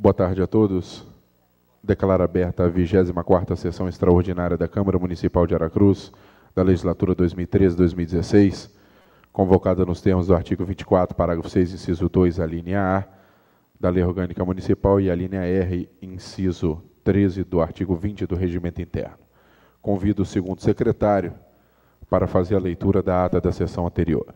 Boa tarde a todos. Declaro aberta a 24ª Sessão Extraordinária da Câmara Municipal de Aracruz, da Legislatura 2013-2016, convocada nos termos do artigo 24, parágrafo 6, inciso 2, a linha A, da Lei Orgânica Municipal e a linha R, inciso 13, do artigo 20 do Regimento Interno. Convido o segundo secretário para fazer a leitura da ata da sessão anterior.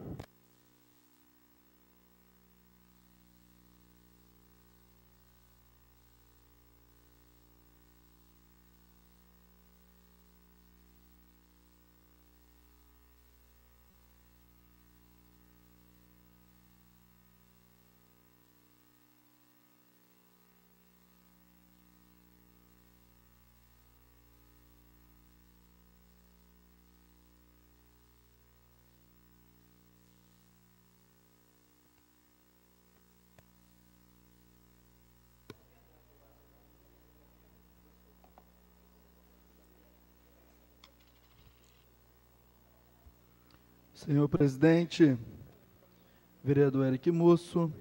Senhor presidente, vereador Eric Musso,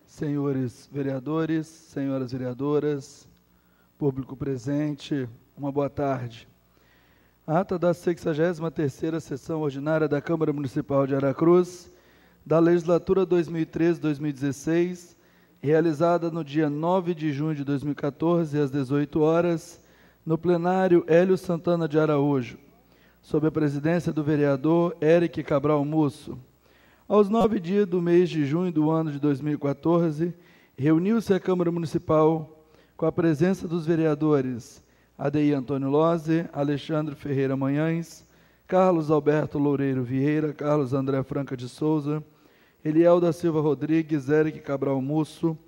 senhores vereadores, senhoras vereadoras, público presente, uma boa tarde. A ata da 63ª Sessão Ordinária da Câmara Municipal de Aracruz, da Legislatura 2013-2016, realizada no dia 9 de junho de 2014, às 18 horas, no plenário Hélio Santana de Araújo, sob a presidência do vereador Eric Cabral Musso. Aos 9 dias do mês de junho do ano de 2014, reuniu-se a Câmara Municipal com a presença dos vereadores Adeir Antônio Lose, Alexandre Ferreira Manhães, Carlos Alberto Loureiro Vieira, Carlos André Franca de Souza, Eliel da Silva Rodrigues, Eric Cabral Musso,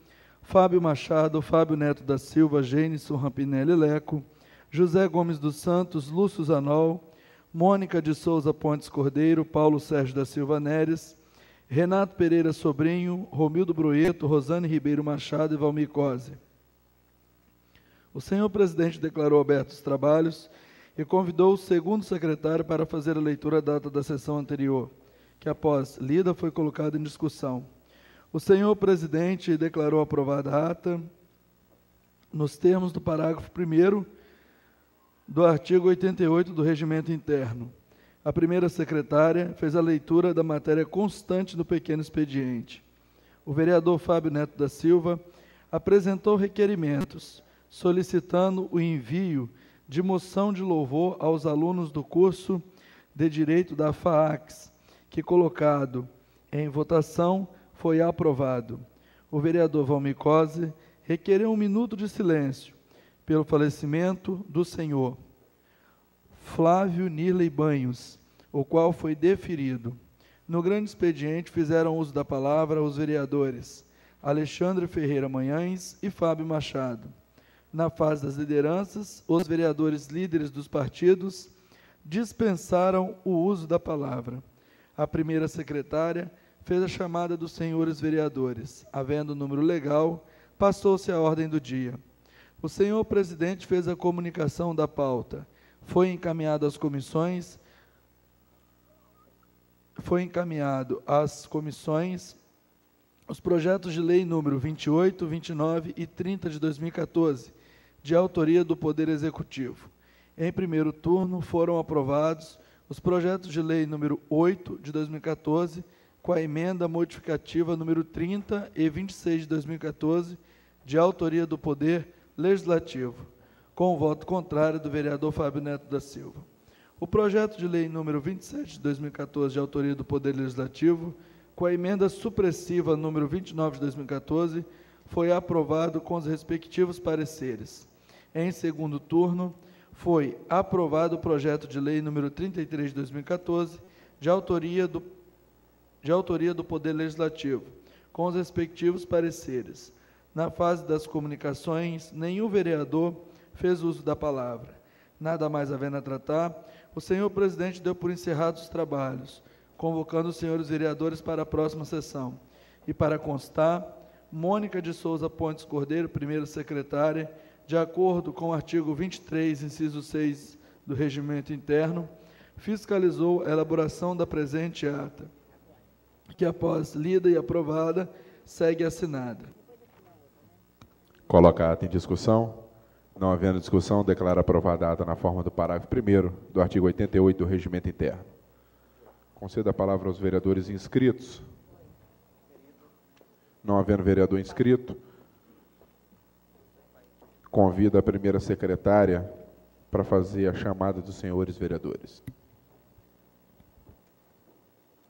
Fábio Machado, Fábio Neto da Silva, Gênison Rampinelli Leco, José Gomes dos Santos, Lúcio Zanol, Mônica de Souza Pontes Cordeiro, Paulo Sérgio da Silva Neres, Renato Pereira Sobrinho, Romildo Broeto, Rosane Ribeiro Machado e Valmir Cose. O senhor presidente declarou abertos os trabalhos e convidou o segundo secretário para fazer a leitura da ata da sessão anterior, que após lida foi colocada em discussão. O senhor presidente declarou aprovada a ata nos termos do parágrafo 1º do artigo 88 do Regimento Interno. A primeira secretária fez a leitura da matéria constante do pequeno expediente. O vereador Fábio Neto da Silva apresentou requerimentos, solicitando o envio de moção de louvor aos alunos do curso de Direito da FAACS, que, colocado em votação, foi aprovado. O vereador Valmir Cose requereu 1 minuto de silêncio pelo falecimento do senhor Flávio Nirley Banhos, o qual foi deferido. No grande expediente fizeram uso da palavra os vereadores Alexandre Ferreira Manhães e Fábio Machado. Na fase das lideranças, os vereadores líderes dos partidos dispensaram o uso da palavra. A primeira secretária fez a chamada dos senhores vereadores. Havendo o número legal, passou-se a ordem do dia. O senhor presidente fez a comunicação da pauta. Foi encaminhado às comissões os projetos de lei número 28, 29 e 30 de 2014, de autoria do Poder Executivo. Em primeiro turno, foram aprovados os projetos de lei número 8 de 2014, com a emenda modificativa número 30 e 26 de 2014, de autoria do Poder Legislativo, com o voto contrário do vereador Fábio Neto da Silva. O projeto de lei número 27 de 2014, de autoria do Poder Legislativo, com a emenda supressiva número 29 de 2014, foi aprovado com os respectivos pareceres. Em segundo turno, foi aprovado o projeto de lei número 33 de 2014, de autoria do Poder Legislativo, com os respectivos pareceres. Na fase das comunicações, nenhum vereador fez uso da palavra. Nada mais havendo a tratar, o senhor presidente deu por encerrados os trabalhos, convocando os senhores vereadores para a próxima sessão. E para constar, Mônica de Souza Pontes Cordeiro, primeira secretária, de acordo com o artigo 23, inciso 6 do Regimento Interno, fiscalizou a elaboração da presente ata, que após lida e aprovada, segue assinada. Coloca a ata em discussão. Não havendo discussão, declara aprovada a ata na forma do parágrafo 1º do artigo 88 do Regimento Interno. Concedo a palavra aos vereadores inscritos. Não havendo vereador inscrito, convido a primeira secretária para fazer a chamada dos senhores vereadores.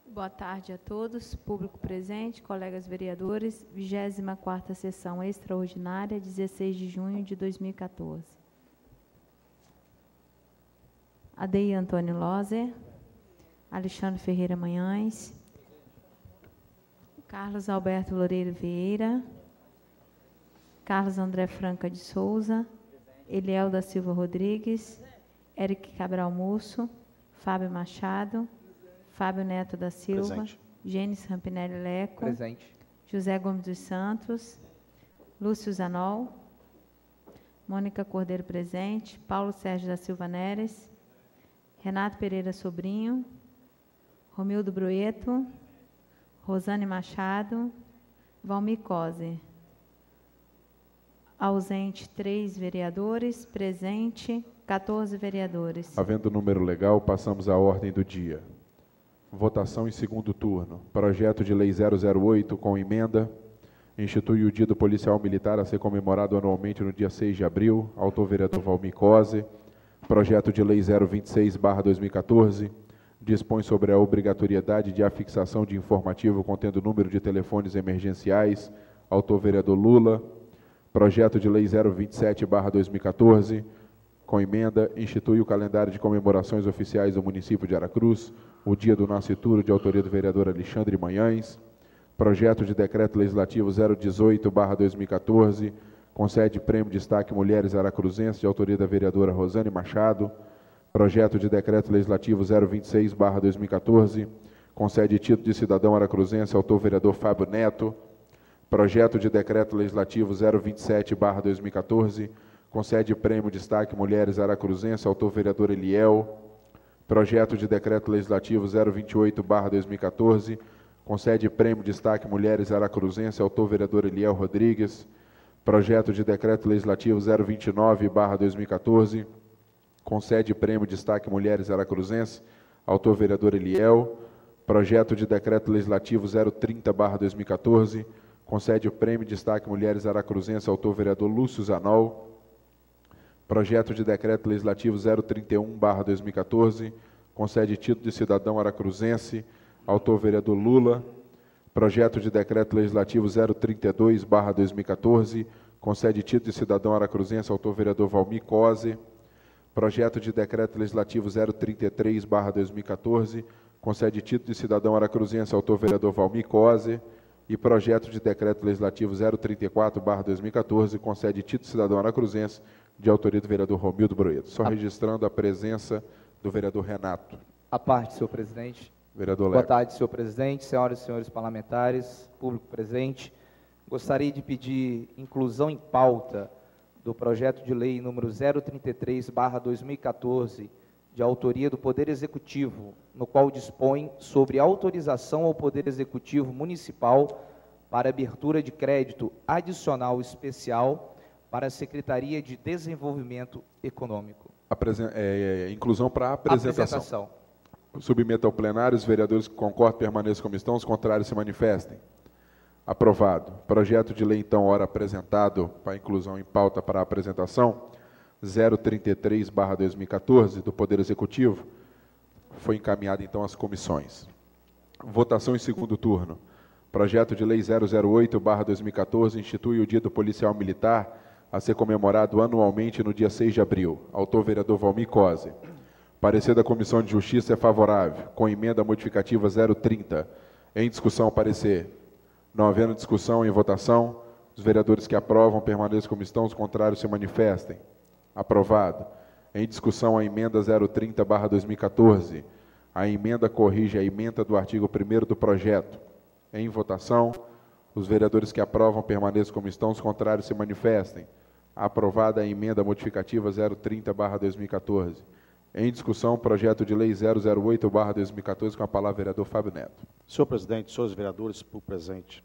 Boa tarde a todos, público presente, colegas vereadores, 24ª sessão extraordinária, 16 de junho de 2014. Adeir Antônio Loser, Alexandre Ferreira Manhães, Carlos Alberto Loureiro Vieira, Carlos André Franca de Souza, Eliel da Silva Rodrigues, Eric Cabral Musso, Fábio Machado, Fábio Neto da Silva, presente. Gênesis Rampinelli Leco, presente. José Gomes dos Santos, Lúcio Zanol, Mônica Cordeiro presente, Paulo Sérgio da Silva Neres, Renato Pereira Sobrinho, Romildo Brueto, Rosane Machado, Valmir Cose. Ausente 3 vereadores, presente 14 vereadores. Havendo número legal, passamos à ordem do dia. Votação em segundo turno. Projeto de Lei 008, com emenda, institui o Dia do Policial Militar a ser comemorado anualmente no dia 6 de abril. Autor vereador Valmir Cose. Projeto de Lei 026/2014, dispõe sobre a obrigatoriedade de afixação de informativo contendo número de telefones emergenciais. Autor vereador Lula. Projeto de Lei 027/2014, com emenda, institui o calendário de comemorações oficiais do município de Aracruz, o Dia do Nascituro, de autoria do vereador Alexandre Manhães. Projeto de Decreto Legislativo 018/2014, concede Prêmio Destaque Mulheres Aracruzenses, de autoria da vereadora Rosane Machado. Projeto de Decreto Legislativo 026/2014, concede título de cidadão aracruzense, autor vereador Fábio Neto. Projeto de Decreto Legislativo 027/2014, concede Prêmio Destaque Mulheres Aracruzenses, autor vereador Eliel. Projeto de Decreto Legislativo 028/2014, concede Prêmio Destaque Mulheres Aracruzenses, autor vereador Eliel Rodrigues. Projeto de Decreto Legislativo 029/2014, concede Prêmio Destaque Mulheres Aracruzenses, autor vereador Eliel. Projeto de Decreto Legislativo 030/2014, concede o Prêmio Destaque Mulheres Aracruzenses, autor vereador Lúcio Zanol. Projeto de Decreto Legislativo 031/2014, concede título de cidadão aracruzense, autor vereador Lula. Projeto de Decreto Legislativo 032/2014, concede título de cidadão aracruzense, autor vereador Valmir Cose. Projeto de Decreto Legislativo 033/2014, concede título de cidadão aracruzense, autor vereador Valmir Cose. E projeto de Decreto Legislativo 034/2014, concede título de cidadão aracruzense, de autoria do vereador Romildo Brueto. Só registrando a presença do vereador Renato. À parte, senhor presidente. Vereador Leco. Boa tarde, senhor presidente, senhoras e senhores parlamentares, público presente. Gostaria de pedir inclusão em pauta do projeto de lei número 033/2014, de autoria do Poder Executivo, no qual dispõe sobre autorização ao Poder Executivo Municipal para abertura de crédito adicional especial para a Secretaria de Desenvolvimento Econômico. Inclusão para apresentação. Submeta ao plenário. Os vereadores que concordam permaneçam como estão, os contrários se manifestem. Aprovado. Projeto de lei, então, ora apresentado para inclusão em pauta para apresentação, 033/2014, do Poder Executivo, foi encaminhado, então, às comissões. Votação em segundo turno. Projeto de lei 008/2014, institui o Dia do Policial Militar a ser comemorado anualmente no dia 6 de abril. Autor vereador Valmir Cose. Parecer da Comissão de Justiça é favorável, com emenda modificativa 030. Em discussão, parecer. Não havendo discussão, em votação, os vereadores que aprovam permaneçam como estão, os contrários se manifestem. Aprovado. Em discussão, a emenda 030/2014. A emenda corrige a emenda do artigo 1º do projeto. Em votação, os vereadores que aprovam permaneçam como estão, os contrários se manifestem. Aprovada a emenda modificativa 030/2014. Em discussão, projeto de lei 008/2014, com a palavra o vereador Fábio Neto. Senhor presidente, senhores vereadores, por presente.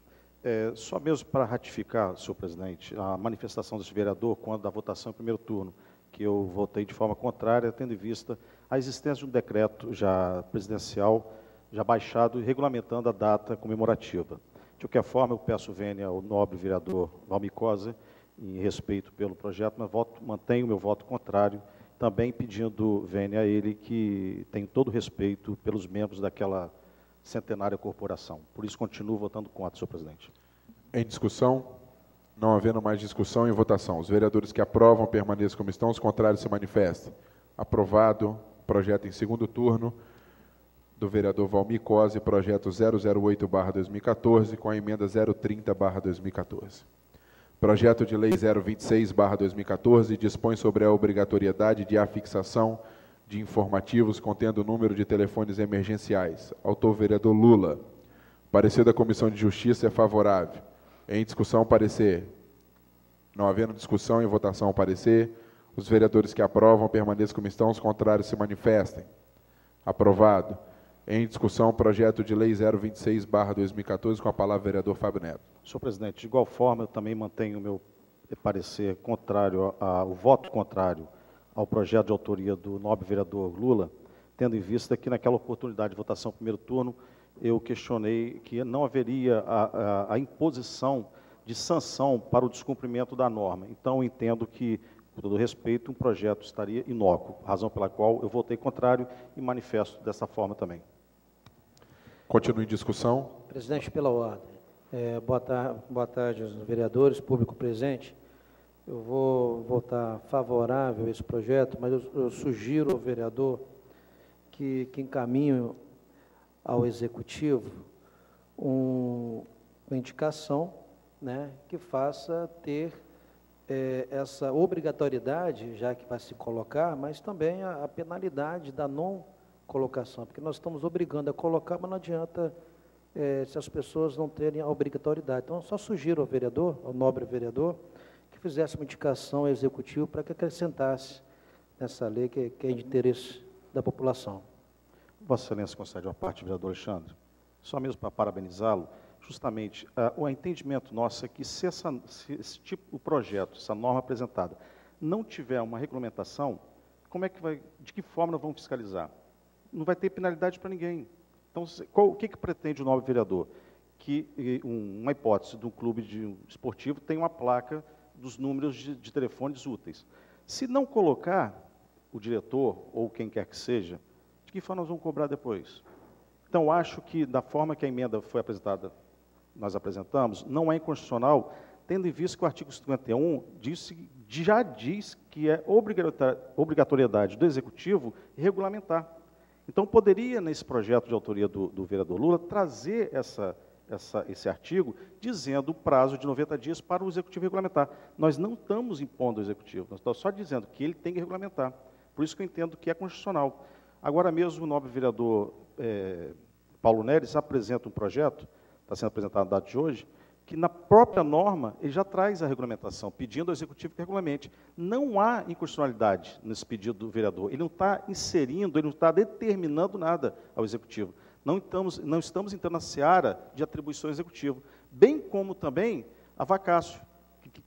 Só mesmo para ratificar, senhor presidente, a manifestação desse vereador quando da votação em primeiro turno, que eu votei de forma contrária, tendo em vista a existência de um decreto já presidencial, já baixado e regulamentando a data comemorativa. De qualquer forma, eu peço vênia ao nobre vereador Valmir Cosa, em respeito pelo projeto, mas mantenho o meu voto contrário, também pedindo vênia a ele, que tem todo o respeito pelos membros daquela centenária corporação. Por isso, continuo votando contra, senhor presidente. Em discussão? Não havendo mais discussão, em votação. Os vereadores que aprovam permaneçam como estão, os contrários se manifestem. Aprovado. Projeto em segundo turno do vereador Valmir Cosa, projeto 008/2014, com a emenda 030/2014. Projeto de lei 026/2014 dispõe sobre a obrigatoriedade de afixação de informativos contendo o número de telefones emergenciais. Autor vereador Lula. Parecer da Comissão de Justiça é favorável. Em discussão, parecer. Não havendo discussão, em votação, parecer. Os vereadores que aprovam permaneçam como estão, os contrários se manifestem. Aprovado. Em discussão, projeto de lei 026/2014, com a palavra vereador Fábio Neto. Senhor presidente, de igual forma, eu também mantenho o meu parecer contrário, o voto contrário ao projeto de autoria do nobre vereador Lula, tendo em vista que naquela oportunidade de votação no primeiro turno, eu questionei que não haveria a imposição de sanção para o descumprimento da norma. Então, eu entendo que, com todo respeito, um projeto estaria inócuo, razão pela qual eu votei contrário e manifesto dessa forma também. Continue em discussão. Presidente, pela ordem. Boa tarde aos vereadores, público presente. Eu vou votar favorável a esse projeto, mas eu sugiro ao vereador que encaminhe ao Executivo uma indicação, né, que faça ter essa obrigatoriedade, já que vai se colocar, mas também a penalidade da não colocação, porque nós estamos obrigando a colocar, mas não adianta se as pessoas não terem a obrigatoriedade. Então, eu só sugiro ao vereador, ao nobre vereador, que fizesse uma indicação ao Executivo para que acrescentasse nessa lei que é de interesse da população. Vossa Excelência concede a parte, vereador Alexandre. Só mesmo para parabenizá-lo, justamente, o entendimento nosso é que se esse tipo de projeto, essa norma apresentada, não tiver uma regulamentação, de que forma nós vamos fiscalizar? Não vai ter penalidade para ninguém. Então, o que pretende o nobre vereador? Que uma hipótese de um clube esportivo tem uma placa dos números de telefones úteis. Se não colocar o diretor, ou quem quer que seja, de que forma nós vamos cobrar depois? Então, acho que, da forma que a emenda foi apresentada, nós apresentamos, não é inconstitucional, tendo em vista que o artigo 51 já diz que é obrigatoriedade do Executivo regulamentar. Então, poderia, nesse projeto de autoria do vereador Lula, trazer esse artigo, dizendo o prazo de 90 dias para o Executivo regulamentar. Nós não estamos impondo ao Executivo, nós estamos só dizendo que ele tem que regulamentar. Por isso que eu entendo que é constitucional. Agora mesmo, o nobre vereador Paulo Neres apresenta um projeto, está sendo apresentado na data de hoje, que na própria norma ele já traz a regulamentação, pedindo ao Executivo que regulamente. Não há inconstitucionalidade nesse pedido do vereador. Ele não está inserindo, ele não está determinando nada ao Executivo. Não estamos entrando na seara de atribuição ao Executivo. Bem como também a vacácio.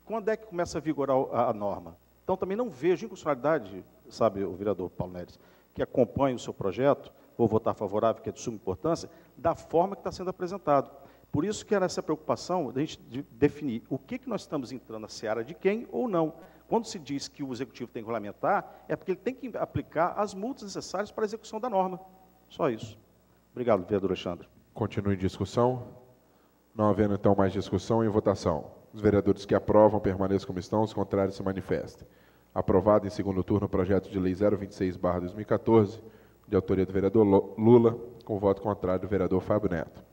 Quando é que começa a vigorar a norma? Então, também não vejo inconstitucionalidade, sabe, o vereador Paulo Neres, que acompanha o seu projeto, vou votar favorável, que é de suma importância, da forma que está sendo apresentado. Por isso que era essa preocupação de a gente definir o que nós estamos entrando na seara de quem ou não. Quando se diz que o Executivo tem que regulamentar, é porque ele tem que aplicar as multas necessárias para a execução da norma. Só isso. Obrigado, vereador Alexandre. Continue em discussão. Não havendo, então, mais discussão, em votação. Os vereadores que aprovam permaneçam como estão, os contrários se manifestem. Aprovado em segundo turno o projeto de lei 026/2014, de autoria do vereador Lula, com voto contrário do vereador Fábio Neto.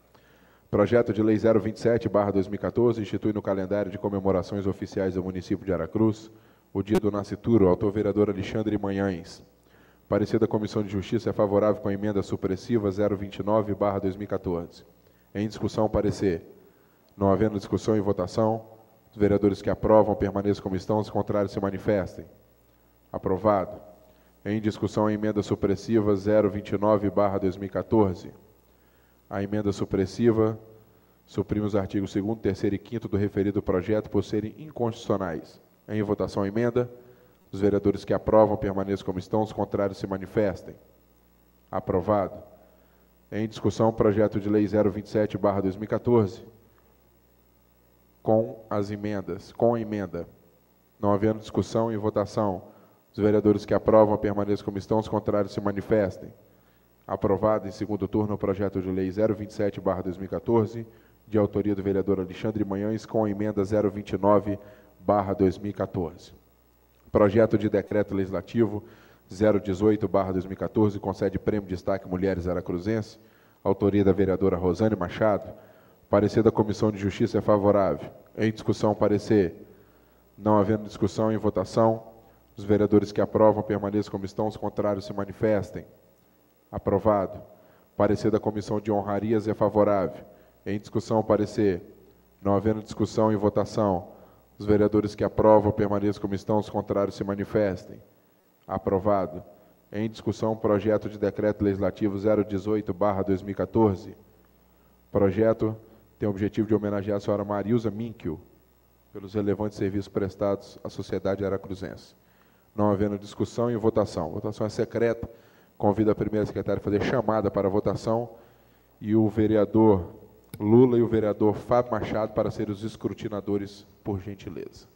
Projeto de lei 027/2014 institui no calendário de comemorações oficiais do município de Aracruz o dia do nascituro, autor vereador Alexandre Manhães. Parecer da Comissão de Justiça é favorável com a emenda supressiva 029/2014. Em discussão, parecer. Não havendo discussão e votação, os vereadores que aprovam permaneçam como estão, os contrários se manifestem. Aprovado. Em discussão, a emenda supressiva 029/2014. A emenda supressiva Suprime os artigos 2º, 3º e 5º do referido projeto por serem inconstitucionais. Em votação a emenda. Os vereadores que aprovam permaneçam como estão, os contrários se manifestem. Aprovado. Em discussão, projeto de lei 027/2014. Com as emendas. Com a emenda. Não havendo discussão, em votação. Os vereadores que aprovam permaneçam como estão, os contrários se manifestem. Aprovado em segundo turno o projeto de lei 027/2014, de autoria do vereador Alexandre Manhães, com a emenda 029/2014. Projeto de decreto legislativo 018/2014, concede prêmio destaque Mulheres Aracruzenses, autoria da vereadora Rosane Machado. Parecer da Comissão de Justiça é favorável. Em discussão, parecer. Não havendo discussão, em votação. Os vereadores que aprovam permaneçam como estão, os contrários se manifestem. Aprovado. Parecer da Comissão de Honrarias é favorável. Em discussão, parecer. Não havendo discussão, em votação. Os vereadores que aprovam permaneçam como estão, os contrários se manifestem. Aprovado. Em discussão, projeto de decreto legislativo 018/2014. Projeto tem o objetivo de homenagear a senhora Marilza Minkel pelos relevantes serviços prestados à sociedade aracruzense. Não havendo discussão, em votação. Votação é secreta. Convido a primeira secretária a fazer chamada para a votação e o vereador Lula e o vereador Fábio Machado para serem os escrutinadores, por gentileza.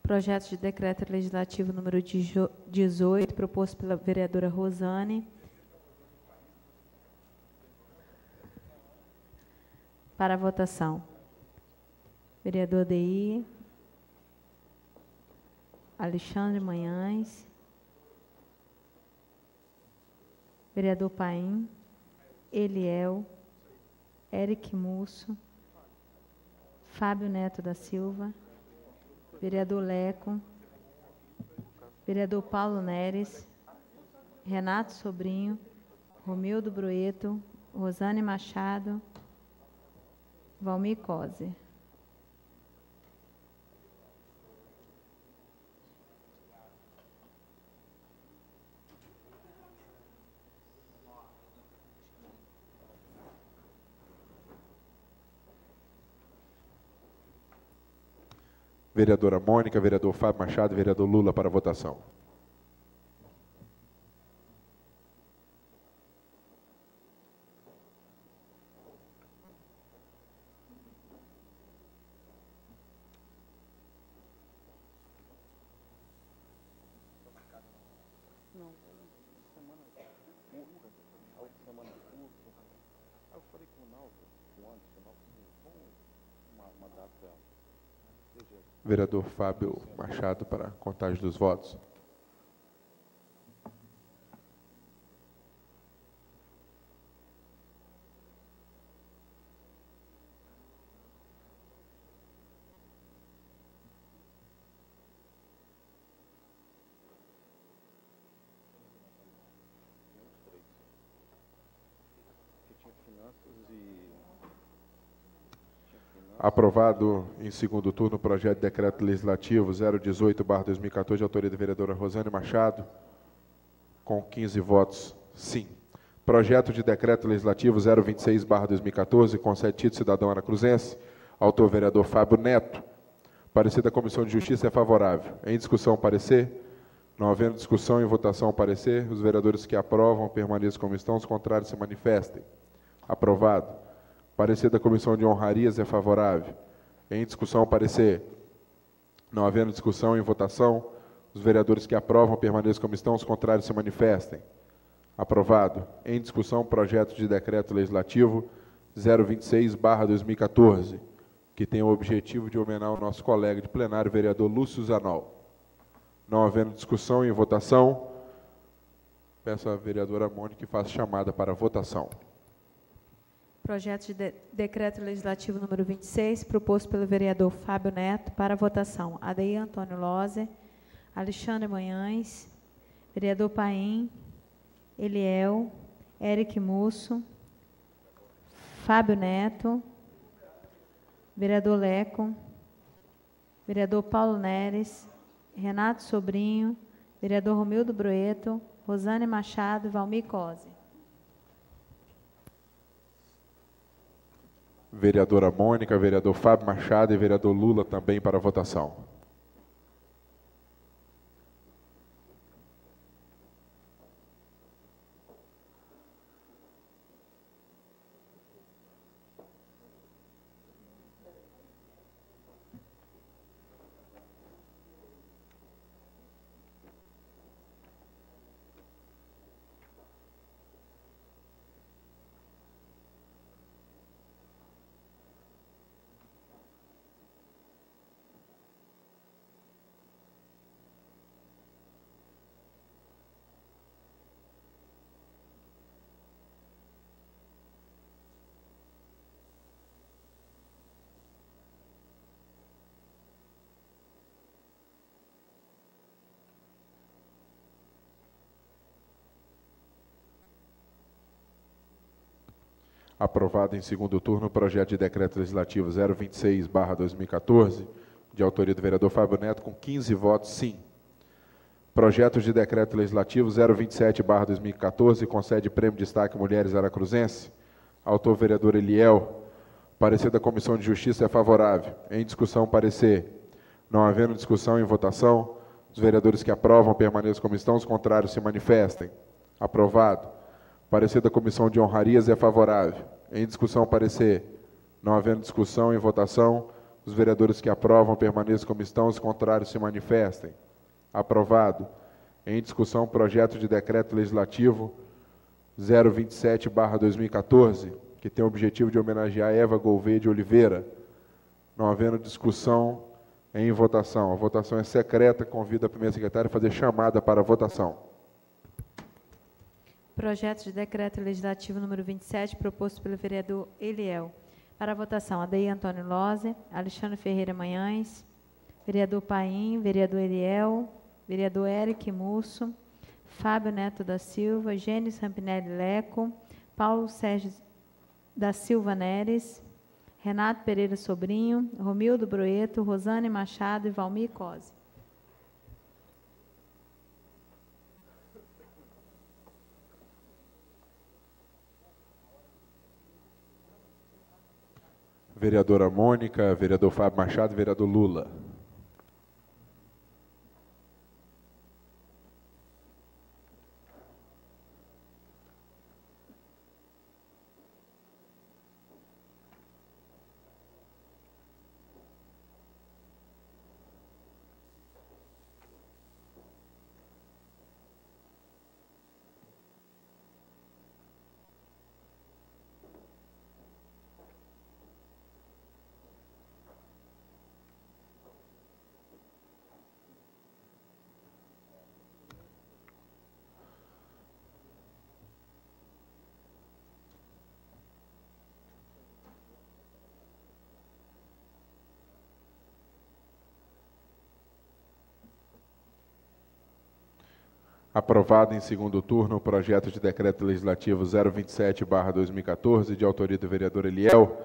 Projeto de decreto legislativo número 18, proposto pela vereadora Rosane. Para a votação. Vereador DI. Alexandre Manhães. Vereador Paim. Eliel. Eric Musso. Fábio Neto da Silva. Vereador Leco. Vereador Paulo Neres. Renato Sobrinho. Romildo Broeto. Rosane Machado. Valmir Coser. Vereadora Mônica, vereador Fábio Machado, vereador Lula para votação. Vereador Fábio Machado para a contagem dos votos. Aprovado em segundo turno o projeto de decreto legislativo 018/2014, de autoria da vereadora Rosane Machado, com 15 votos sim. Projeto de decreto legislativo 026/2014, concede título cidadão aracruzense, autor vereador Fábio Neto. Parecer da Comissão de Justiça é favorável. Em discussão, parecer. Não havendo discussão, em votação, parecer. Os vereadores que aprovam permaneçam como estão, os contrários se manifestem. Aprovado. Parecer da Comissão de Honrarias é favorável. Em discussão, parecer. Não havendo discussão, em votação, os vereadores que aprovam permaneçam como estão, os contrários se manifestem. Aprovado. Em discussão, projeto de decreto legislativo 026/2014, que tem o objetivo de homenagear o nosso colega de plenário, vereador Lúcio Zanol. Não havendo discussão, em votação, peço à vereadora Mônica que faça chamada para a votação. Projeto de decreto legislativo número 26, proposto pelo vereador Fábio Neto, para votação. Adair Antônio Loser, Alexandre Manhães, vereador Paim, Eliel, Eric Musso, Fábio Neto, vereador Leco, vereador Paulo Neres, Renato Sobrinho, vereador Romildo Broeto, Rosane Machado e Valmir Coser. Vereadora Mônica, vereador Fábio Machado e vereador Lula também para votação. Aprovado em segundo turno o projeto de decreto legislativo 026/2014, de autoria do vereador Fábio Neto, com 15 votos sim. Projeto de decreto legislativo 027/2014, concede prêmio destaque Mulheres Aracruzense. Autor vereador Eliel. Parecer da Comissão de Justiça é favorável. Em discussão, parecer. Não havendo discussão, em votação. Os vereadores que aprovam permaneçam como estão, os contrários se manifestem. Aprovado. Parecer da Comissão de Honrarias é favorável. Em discussão, parecer. Não havendo discussão, em votação. Os vereadores que aprovam permaneçam como estão, os contrários se manifestem. Aprovado. Em discussão, projeto de decreto legislativo 027/2014, que tem o objetivo de homenagear Eva Gouveia de Oliveira. Não havendo discussão, em votação. A votação é secreta. Convido a primeira secretária a fazer chamada para a votação. Projeto de decreto legislativo número 27, proposto pelo vereador Eliel. Para a votação, Adair Antônio Lose, Alexandre Ferreira Manhães, vereador Paim, vereador Eliel, vereador Eric Musso, Fábio Neto da Silva, Gênesis Rampinelli Leco, Paulo Sérgio da Silva Neres, Renato Pereira Sobrinho, Romildo Broeto, Rosane Machado e Valmir Cosi. Vereadora Mônica, vereador Fábio Machado e vereador Lula. Aprovado em segundo turno o projeto de decreto legislativo 027/2014, de autoria do vereador Eliel,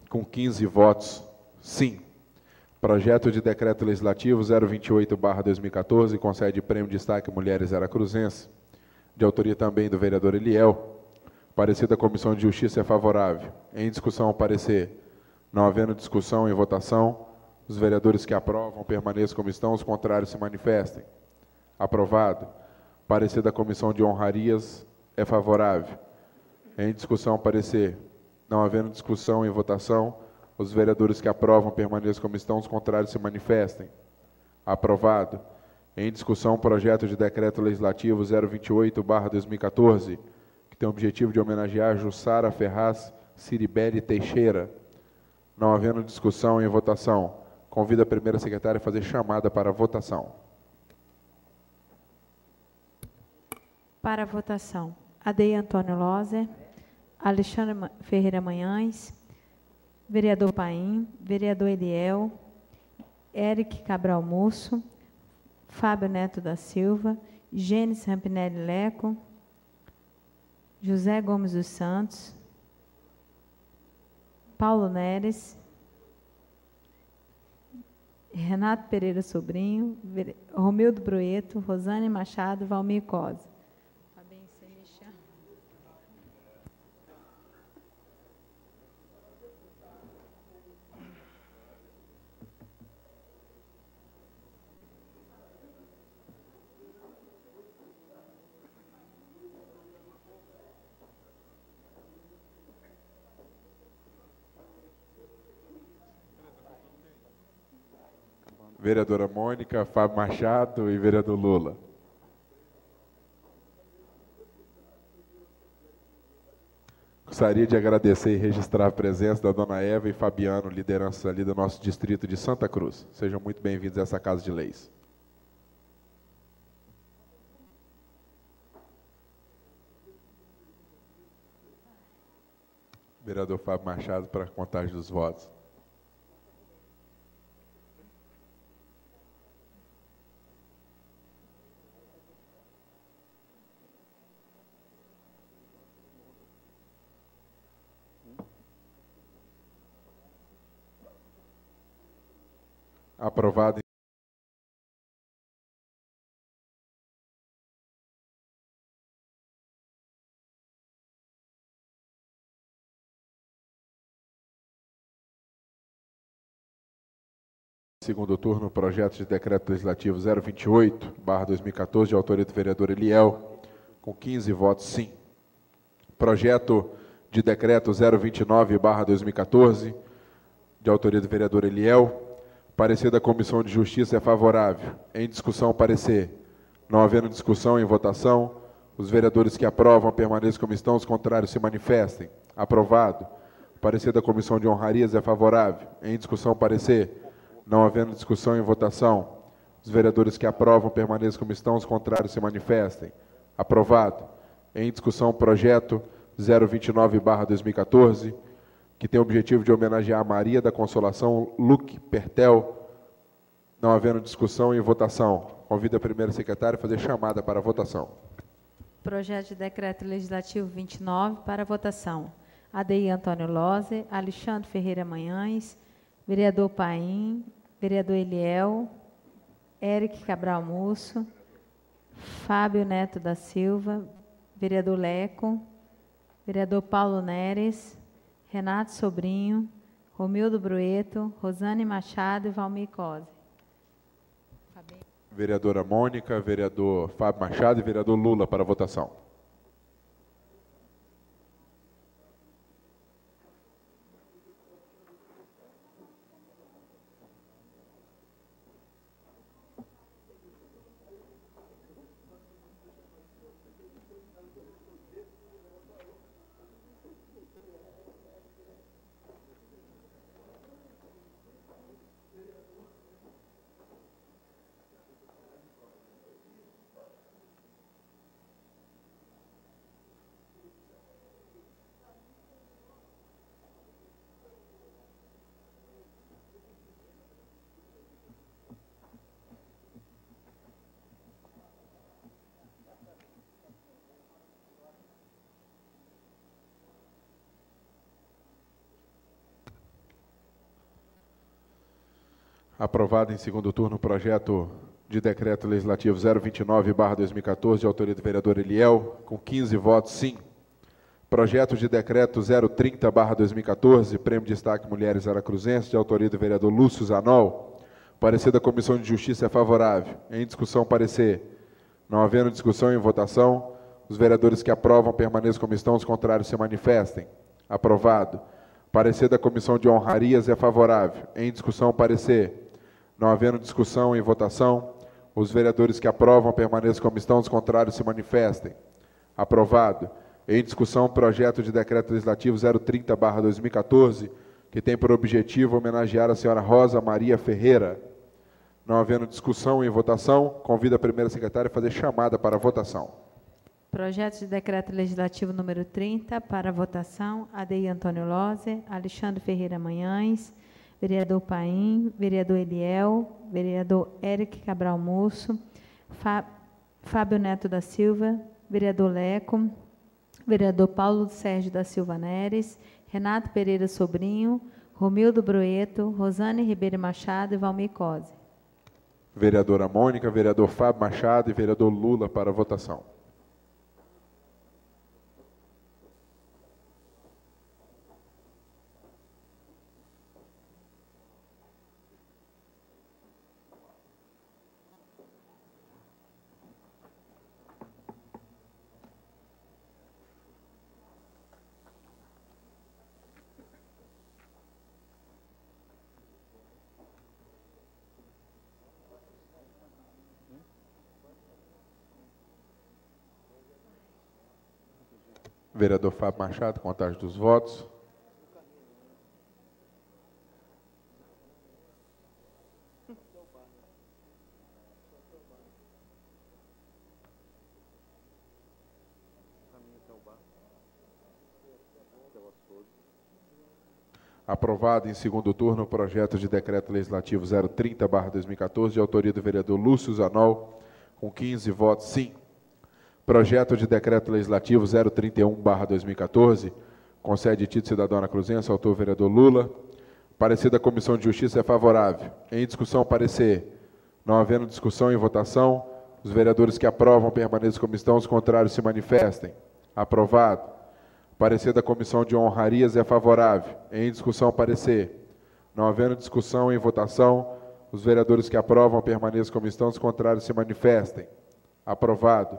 com 15 votos sim. Projeto de decreto legislativo 028/2014, concede prêmio destaque Mulheres Aracruzense, de autoria também do vereador Eliel. Parecer da Comissão de Justiça é favorável. Em discussão, parecer. Não havendo discussão, em votação. Os vereadores que aprovam permaneçam como estão, os contrários se manifestem. Aprovado. Parecer da Comissão de Honrarias é favorável. Em discussão, parecer. Não havendo discussão, em votação. Os vereadores que aprovam permaneçam como estão, os contrários se manifestem. Aprovado. Em discussão, projeto de decreto legislativo 028/2014, que tem o objetivo de homenagear Jussara Ferraz Ciribelli Teixeira. Não havendo discussão, em votação. Convido a primeira secretária a fazer chamada para a votação. Para a votação, Adair Antônio Loser, Alexandre Ferreira Manhães, vereador Paim, vereador Eliel, Eric Cabral Musso, Fábio Neto da Silva, Gênesis Rampinelli Leco, José Gomes dos Santos, Paulo Neres, Renato Pereira Sobrinho, Romildo Broeto, Rosane Machado, Valmir Cosi. Vereadora Mônica, Fábio Machado e vereador Lula. Gostaria de agradecer e registrar a presença da dona Eva e Fabiano, lideranças ali do nosso distrito de Santa Cruz. Sejam muito bem-vindos a essa Casa de Leis. Vereador Fábio Machado para a contagem dos votos. Aprovado. Segundo turno, projeto de decreto legislativo 028/2014, de autoria do vereador Eliel, com 15 votos sim. Projeto de decreto 029/2014, de autoria do vereador Eliel. Parecer da Comissão de Justiça é favorável. Em discussão, parecer. Não havendo discussão, em votação. Os vereadores que aprovam permaneçam como estão, os contrários se manifestem. Aprovado. Parecer da Comissão de Honrarias é favorável. Em discussão, parecer. Não havendo discussão, em votação. Os vereadores que aprovam permaneçam como estão, os contrários se manifestem. Aprovado. Em discussão, projeto 029/2014, que tem o objetivo de homenagear a Maria da Consolação Luque Pertel. Não havendo discussão, em votação. Convido a primeira secretária a fazer chamada para a votação. Projeto de decreto legislativo 29 para votação. ADI Antônio Lose, Alexandre Ferreira Manhães, vereador Paim, vereador Eliel, Eric Cabral Musso, Fábio Neto da Silva, vereador Leco, vereador Paulo Neres, Renato Sobrinho, Romildo Brueto, Rosane Machado e Valmir Cose. Vereadora Mônica, vereador Fábio Machado e vereador Lula para a votação. Aprovado em segundo turno o projeto de decreto legislativo 029/2014, de autoria do vereador Eliel, com 15 votos sim. Projeto de decreto 030/2014, Prêmio de Destaque Mulheres Aracruzenses, de autoria do vereador Lúcio Zanol. Parecer da Comissão de Justiça é favorável. Em discussão, parecer. Não havendo discussão, em votação. Os vereadores que aprovam permaneçam como estão, os contrários se manifestem. Aprovado. Parecer da Comissão de Honrarias é favorável. Em discussão, parecer. Não havendo discussão, em votação. Os vereadores que aprovam permaneçam como estão, os contrários se manifestem. Aprovado. Em discussão, projeto de decreto legislativo 030/2014, que tem por objetivo homenagear a senhora Rosa Maria Ferreira. Não havendo discussão, em votação, convido a primeira secretária a fazer chamada para a votação. Projeto de decreto legislativo número 30 para votação. ADI Antônio Lose, Alexandre Ferreira Manhães, vereador Paim, vereador Eliel, vereador Eric Cabral Musso, Fábio Neto da Silva, vereador Leco, vereador Paulo Sérgio da Silva Neres, Renato Pereira Sobrinho, Romildo Brueto, Rosane Ribeiro Machado e Valmir Cose. Vereadora Mônica, vereador Fábio Machado e vereador Lula para a votação. Vereador Fábio Machado, contagem dos votos. Aprovado em segundo turno o projeto de decreto legislativo 030/2014, de autoria do vereador Lúcio Zanol, com 15 votos sim. Projeto de decreto legislativo 031/2014, concede título cidadão anacruzense, autor vereador Lula. Parecer da Comissão de Justiça é favorável. Em discussão, parecer. Não havendo discussão em votação, os vereadores que aprovam permaneçam como estão, os contrários se manifestem. Aprovado. Parecer da Comissão de Honrarias é favorável. Em discussão, parecer. Não havendo discussão em votação, os vereadores que aprovam permaneçam como estão, os contrários se manifestem. Aprovado.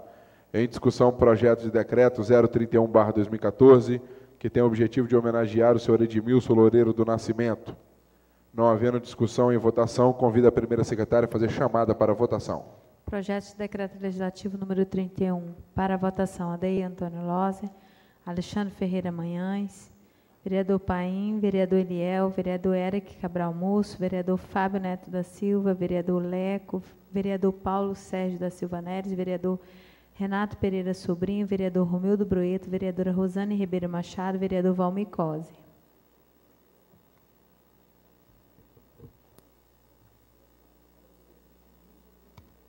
Em discussão, projeto de decreto 031/2014, que tem o objetivo de homenagear o senhor Edmilson Loureiro do Nascimento. Não havendo discussão em votação, convido a primeira secretária a fazer chamada para a votação. Projeto de decreto legislativo número 31, para a votação. Adair Antônio Lose, Alexandre Ferreira Manhães, vereador Paim, vereador Eliel, vereador Eric Cabral Musso, vereador Fábio Neto da Silva, vereador Leco, vereador Paulo Sérgio da Silva Neres, vereador Renato Pereira Sobrinho, vereador Romildo Broeto, vereadora Rosane Ribeiro Machado, vereador Valmir Cose.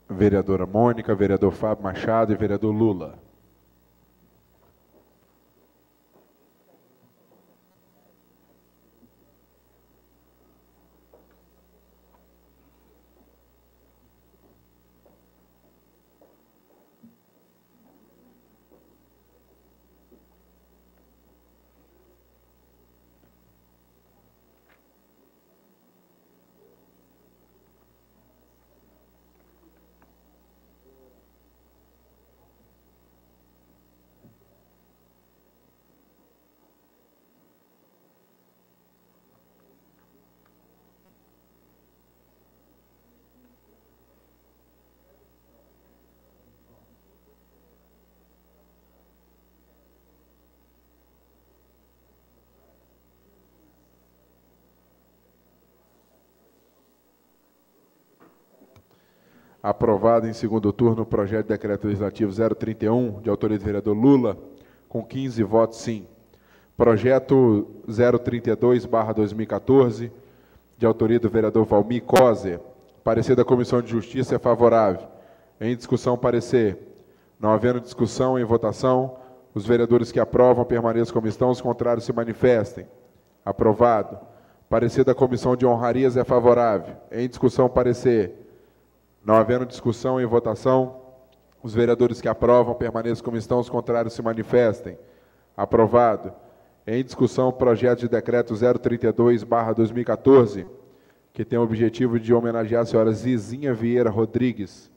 Vereadora Mônica, vereador Fábio Machado e vereador Lula. Aprovado em segundo turno o projeto de decreto legislativo 031, de autoria do vereador Lula, com 15 votos sim. Projeto 032/2014, de autoria do vereador Valmir Cose. Parecer da Comissão de Justiça é favorável. Em discussão, parecer. Não havendo discussão em votação, os vereadores que aprovam permaneçam como estão, os contrários se manifestem. Aprovado. Parecer da Comissão de Honrarias é favorável. Em discussão, parecer. Não havendo discussão em votação, os vereadores que aprovam permaneçam como estão, os contrários se manifestem. Aprovado. Em discussão, projeto de decreto 032/2014, que tem o objetivo de homenagear a senhora Zizinha Vieira Rodrigues.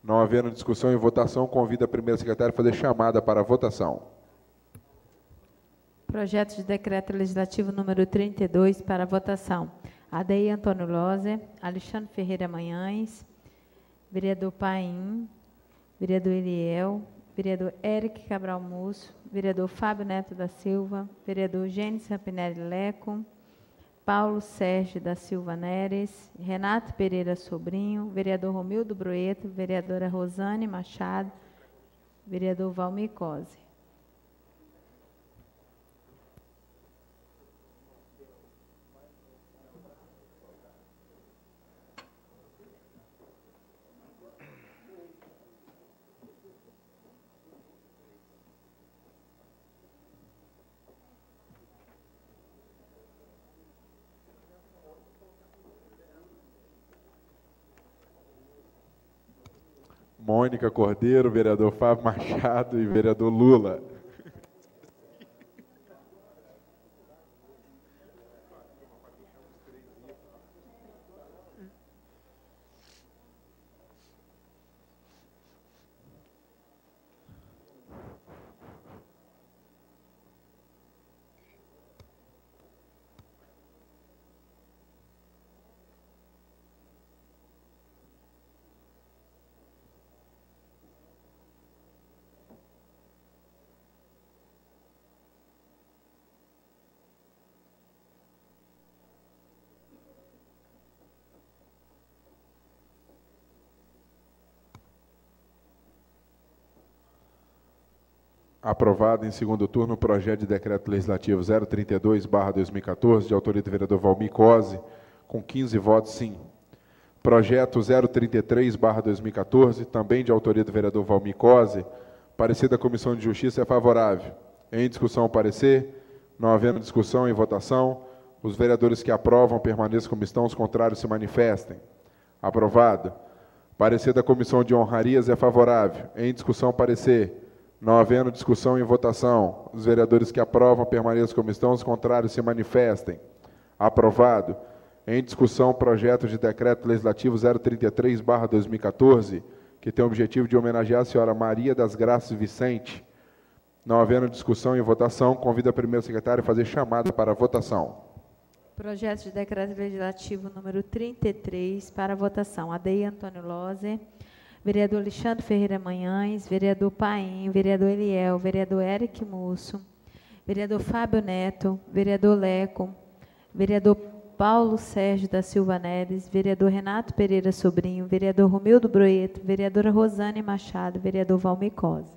Não havendo discussão em votação, convido a primeira secretária a fazer chamada para a votação. Projeto de decreto legislativo número 32, para a votação. Adair Antônio Lose, Alexandre Ferreira Manhães, vereador Paim, vereador Eliel, vereador Eric Cabral Musso, vereador Fábio Neto da Silva, vereador Gênesis Rapinelli Leco, Paulo Sérgio da Silva Neres, Renato Pereira Sobrinho, vereador Romildo Broeto, vereadora Rosane Machado, vereador Valmir Cose. Mônica Cordeiro, vereador Fábio Machado e vereador Lula. Aprovado em segundo turno o projeto de decreto legislativo 032/2014, de autoria do vereador Valmir Cose, com 15 votos sim. Projeto 033/2014, também de autoria do vereador Valmir Cose, parecer da Comissão de Justiça é favorável. Em discussão o parecer, não havendo discussão em votação, os vereadores que aprovam permaneçam como estão, os contrários se manifestem. Aprovado. Parecer da Comissão de Honrarias é favorável. Em discussão parecer, não havendo discussão em votação, os vereadores que aprovam permaneçam como estão, os contrários se manifestem. Aprovado. Em discussão, projeto de decreto legislativo 033/2014, que tem o objetivo de homenagear a senhora Maria das Graças Vicente. Não havendo discussão em votação, convido a primeira secretária a fazer chamada para a votação. Projeto de decreto legislativo número 33 para votação. ADI Antônio Loser, vereador Alexandre Ferreira Manhães, vereador Paim, vereador Eliel, vereador Eric Musso, vereador Fábio Neto, vereador Leco, vereador Paulo Sérgio da Silva Neres, vereador Renato Pereira Sobrinho, vereador Romildo Broeto, vereadora Rosane Machado, vereador Valmir Cose.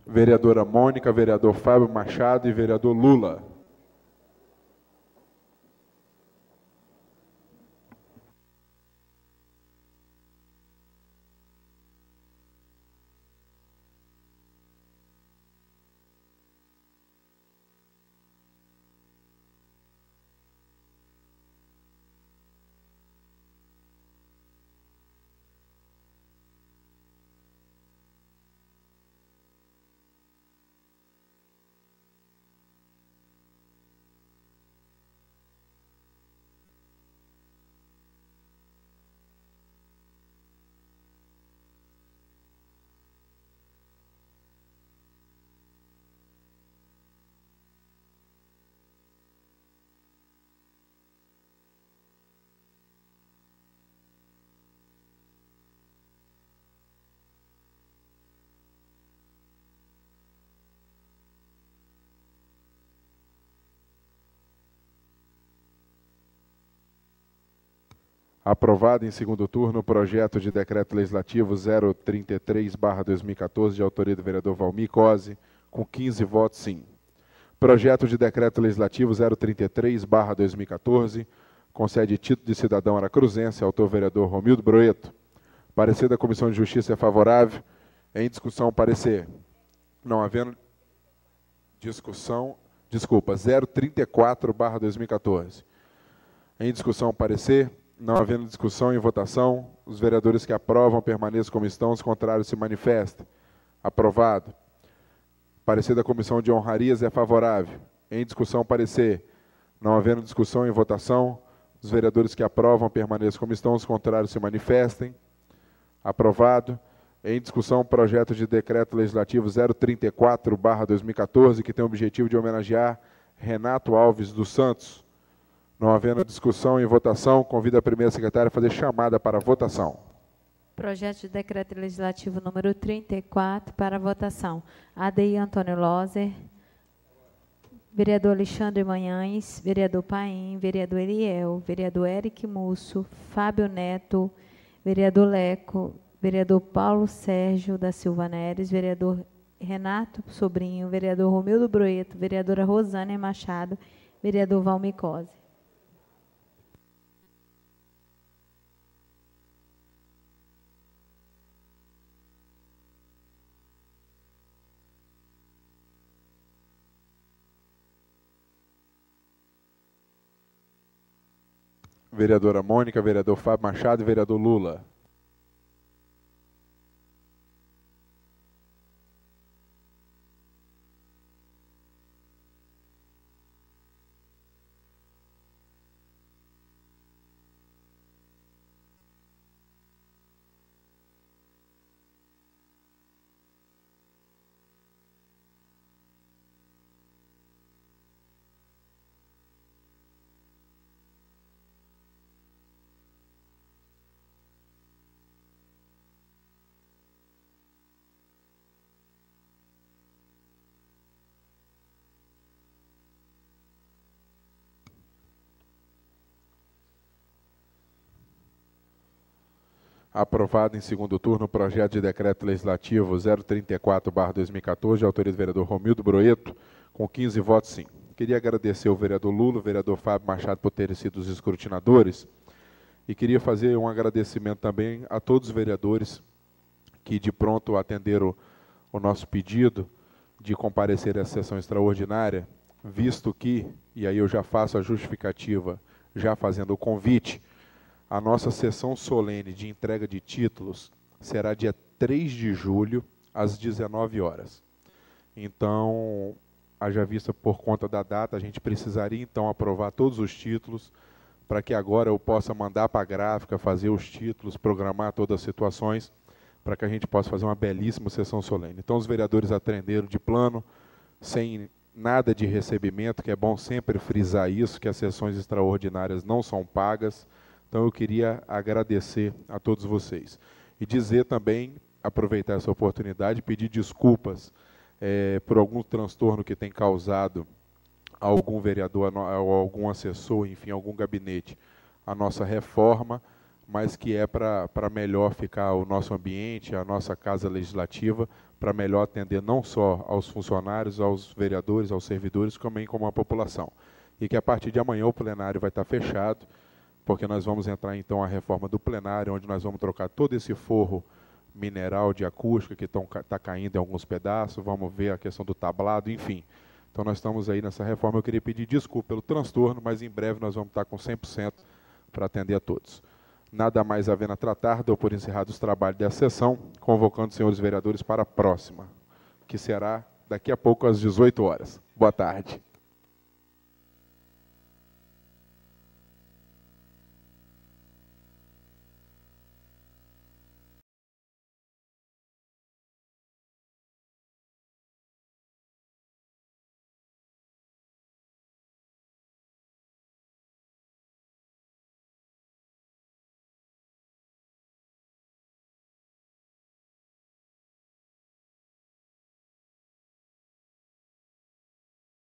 Vereadora Mônica, vereador Fábio Machado e vereador Lula. Aprovado em segundo turno o projeto de decreto legislativo 033/2014, de autoria do vereador Valmir Cose, com 15 votos sim. Projeto de decreto legislativo 033/2014, concede título de cidadão aracruzense, autor vereador Romildo Broeto. Parecer da Comissão de Justiça é favorável. Em discussão, parecer. Não havendo discussão, 034/2014. Em discussão, parecer. Não havendo discussão em votação, os vereadores que aprovam permaneçam como estão, os contrários se manifestem. Aprovado. Parecer da Comissão de Honrarias é favorável. Em discussão, parecer. Não havendo discussão em votação, os vereadores que aprovam permaneçam como estão, os contrários se manifestem. Aprovado. Em discussão, projeto de decreto legislativo 034/2014, que tem o objetivo de homenagear Renato Alves dos Santos. Não havendo discussão em votação, convido a primeira secretária a fazer chamada para a votação. Projeto de decreto legislativo número 34 para votação. ADI Antônio Loser, vereador Alexandre Manhães, vereador Paim, vereador Eliel, vereador Eric Musso, Fábio Neto, vereador Leco, vereador Paulo Sérgio da Silva Neres, vereador Renato Sobrinho, vereador Romildo Broeto, vereadora Rosane Machado, vereador Valmir Cose. Vereadora Mônica, vereador Fábio Machado e vereador Lula. Aprovado em segundo turno o projeto de decreto legislativo 034/2014, de autoria do vereador Romildo Broeto, com 15 votos sim. Queria agradecer ao vereador Lula, o vereador Fábio Machado por terem sido os escrutinadores, e queria fazer um agradecimento também a todos os vereadores que de pronto atenderam o nosso pedido de comparecer à sessão extraordinária, visto que, e aí eu já faço a justificativa, já fazendo o convite, a nossa sessão solene de entrega de títulos será dia 3 de julho, às 19 horas. Então, haja vista por conta da data, a gente precisaria então aprovar todos os títulos, para que agora eu possa mandar para a gráfica, fazer os títulos, programar todas as situações, para que a gente possa fazer uma belíssima sessão solene. Então, os vereadores atenderam de plano, sem nada de recebimento, que é bom sempre frisar isso, que as sessões extraordinárias não são pagas. Então, eu queria agradecer a todos vocês. E dizer também, aproveitar essa oportunidade, pedir desculpas por algum transtorno que tem causado a algum vereador, ou algum assessor, enfim, algum gabinete, a nossa reforma, mas que é para melhor ficar o nosso ambiente, a nossa casa legislativa, para melhor atender não só aos funcionários, aos vereadores, aos servidores, também como a população. E que a partir de amanhã o plenário vai estar fechado, porque nós vamos entrar então a reforma do plenário, onde nós vamos trocar todo esse forro mineral de acústica que está caindo em alguns pedaços, vamos ver a questão do tablado, enfim. Então nós estamos aí nessa reforma. Eu queria pedir desculpa pelo transtorno, mas em breve nós vamos estar com 100% para atender a todos. Nada mais havendo a tratar, dou por encerrado os trabalhos dessa sessão, convocando os senhores vereadores para a próxima, que será daqui a pouco às 18 horas. Boa tarde.